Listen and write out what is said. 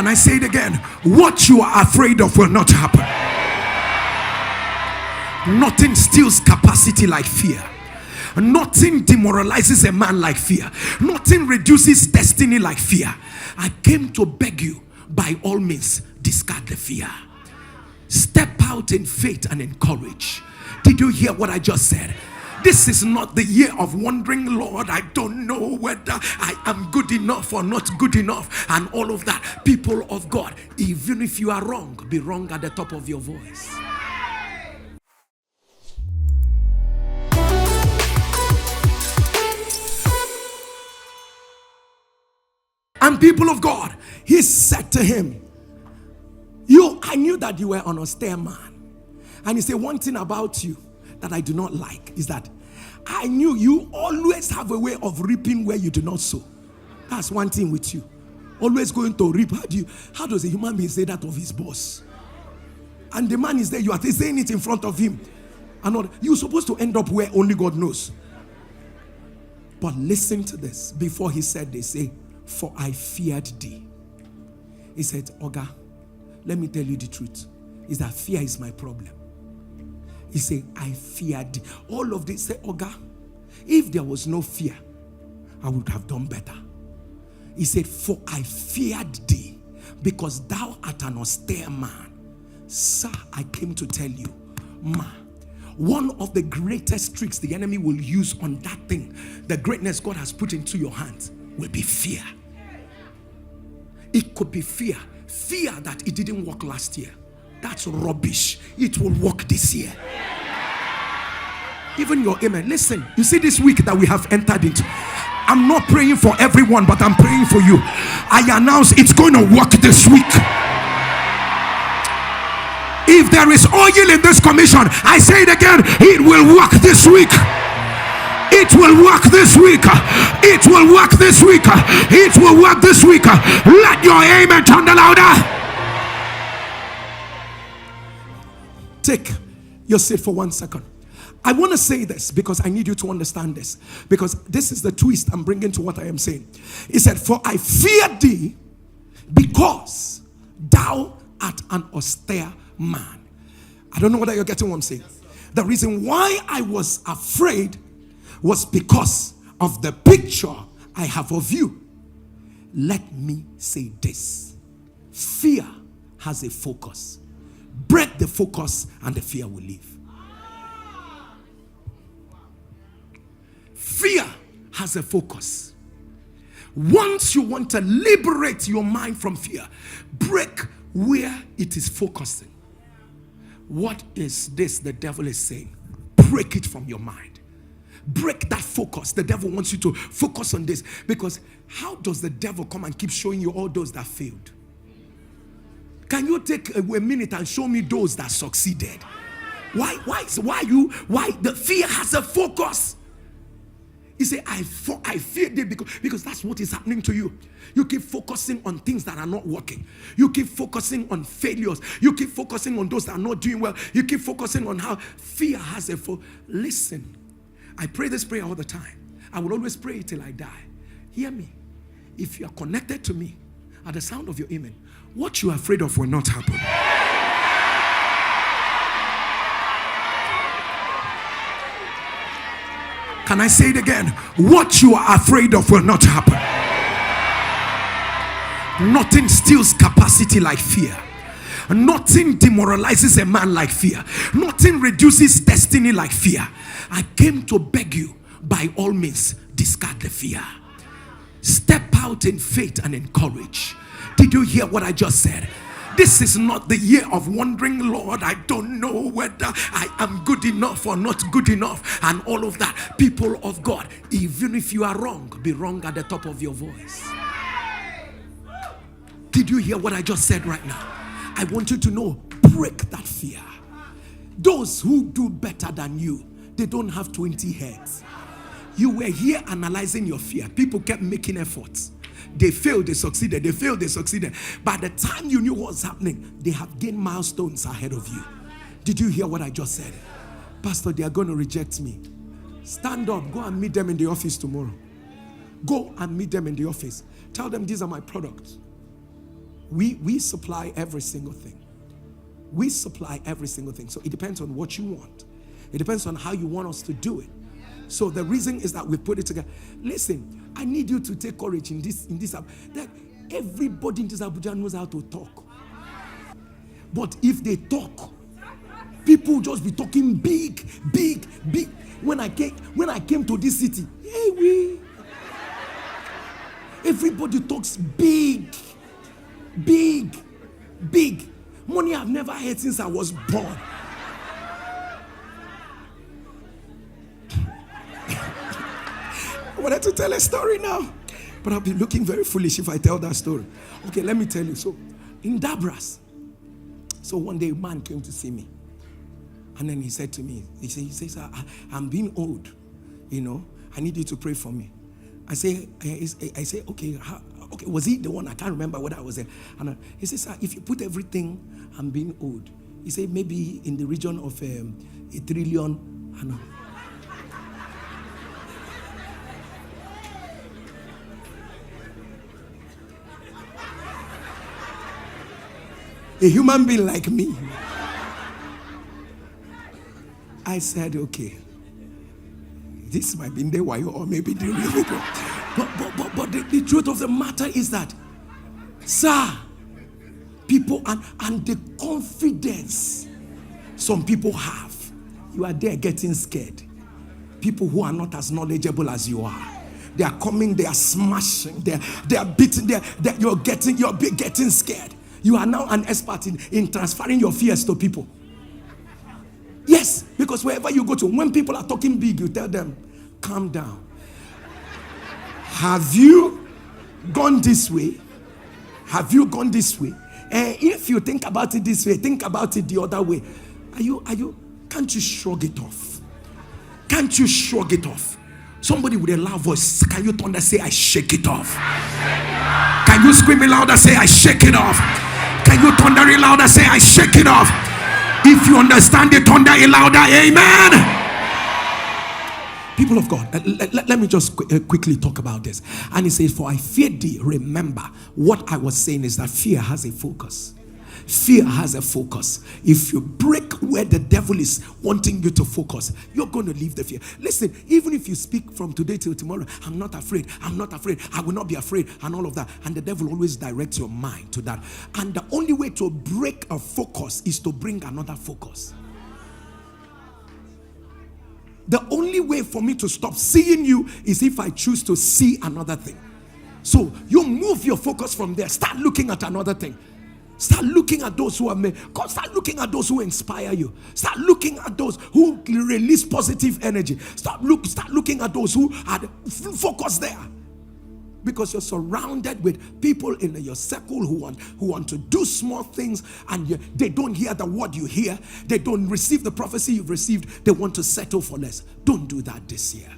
Can I say it again? What you are afraid of will not happen. Nothing steals capacity like fear. Nothing demoralizes a man like fear. Nothing reduces destiny like fear. I came to beg you, by all means, discard the fear. Step out in faith and in courage. Did you hear what I just said? This is not the year of wondering, Lord, I don't know whether I am good enough or not good enough and all of that. People of God, even if you are wrong, be wrong at the top of your voice. And people of God, he said to him, I knew that you were an austere man. And he said, one thing about you that I do not like is that I knew you always have a way of reaping where you do not sow. That's one thing with you. Always going to reap. How does a human being say that of his boss? And the man is there, you are saying it in front of him. And you're supposed to end up where only God knows. But listen to this. Before he said this, say, for I feared thee. He said, Oga, let me tell you the truth. Is that fear is my problem. He said, I feared thee. All of this, say, Oga, if there was no fear, I would have done better. He said, for I feared thee, because thou art an austere man. Sir, I came to tell you, one of the greatest tricks the enemy will use on that thing, the greatness God has put into your hands, will be fear. It could be fear that it didn't work last year. That's rubbish. It will work this year. Even your amen. Listen, you see this week that we have entered into, I'm not praying for everyone, but I'm praying for you. I announce it's going to work this week. If there is oil in this commission, I say it again, it will work this week. It will work this week. It will work this week. It will work this week. Let your amen turn the louder. Take your seat for 1 second. I want to say this because I need you to understand this, because this is the twist I'm bringing to what I am saying. He said, for I fear thee because thou art an austere man. I don't know whether you're getting what I'm saying. The reason why I was afraid was because of the picture I have of you. Let me say this. Fear has a focus. Break the focus and the fear will leave. Fear has a focus. Once you want to liberate your mind from fear, break where it is focusing. What is this the devil is saying? Break it from your mind. Break that focus. The devil wants you to focus on this, because how does the devil come and keep showing you all those that failed? Can you take a minute and show me those that succeeded? Why the fear has a focus? He said, I fear thee because that's what is happening to you. You keep focusing on things that are not working. You keep focusing on failures. You keep focusing on those that are not doing well. You keep focusing on how fear has a focus. Listen, I pray this prayer all the time. I will always pray it till I die. Hear me. If you are connected to me at the sound of your amen, what you are afraid of will not happen. Can I say it again? What you are afraid of will not happen. Nothing steals capacity like fear. Nothing demoralizes a man like fear. Nothing reduces destiny like fear. I came to beg you, by all means, discard the fear. Step out in faith and in courage. Did you hear what I just said? This is not the year of wondering, Lord, I don't know whether I am good enough or not good enough and all of that. People of God, even if you are wrong, be wrong at the top of your voice. Did you hear what I just said right now? I want you to know, break that fear. Those who do better than you, they don't have 20 heads. You were here analyzing your fear. People kept making efforts. They failed, they succeeded. They failed, they succeeded. By the time you knew what was happening, they have gained milestones ahead of you. Did you hear what I just said? Pastor, they are going to reject me. Stand up, go and meet them in the office tomorrow. Go and meet them in the office. Tell them these are my products. We supply every single thing. We supply every single thing. So it depends on what you want. It depends on how you want us to do it. So the reason is that we put it together. Listen, I need you to take courage in this that everybody in this Abuja knows how to talk. But if they talk, people just be talking big. When I came to this city, everybody talks big. Money I've never had since I was born. I wanted to tell a story now, but I'll be looking very foolish if I tell that story. Okay, let me tell you. So, in Dabras, so one day a man came to see me, and then he said to me, he says, I'm being old, I need you to pray for me. I say, okay, okay, was he the one? I can't remember what I was there. And he says, sir, if you put everything, I'm being old. He said, maybe in the region of $1 trillion. I know. A human being like me. I said, okay, this might be in the wayo or maybe the real. But the truth of the matter is that, sir, people and the confidence some people have, you are there getting scared. People who are not as knowledgeable as you are, they are coming, they are smashing, they are beating, you're getting scared. You are now an expert in transferring your fears to people. Yes, because wherever you go to, when people are talking big, you tell them, calm down. Have you gone this way? Have you gone this way? If you think about it this way, think about it the other way. Can't you shrug it off? Can't you shrug it off? Somebody with a loud voice, can you thunder say, I shake it off? Can you scream it louder, say, I shake it off? Can you thunder it louder, say, I shake it off? If you understand it, thunder it louder, amen. People of God, let me just quickly talk about this. And he says, for I fear thee. Remember, what I was saying is that fear has a focus. Fear has a focus. If you break where the devil is wanting you to focus, you're going to leave the fear. Listen, even if you speak from today till tomorrow, I'm not afraid, I will not be afraid, and all of that, and the devil always directs your mind to that. And the only way to break a focus is to bring another focus. The only way for me to stop seeing you is if I choose to see another thing. So you move your focus from there. Start looking at another thing. Start looking at those who are made. God, start looking at those who inspire you. Start looking at those who release positive energy. Start looking at those who are focused there. Because you're surrounded with people in your circle who want to do small things, and they don't hear the word you hear. They don't receive the prophecy you've received. They want to settle for less. Don't do that this year.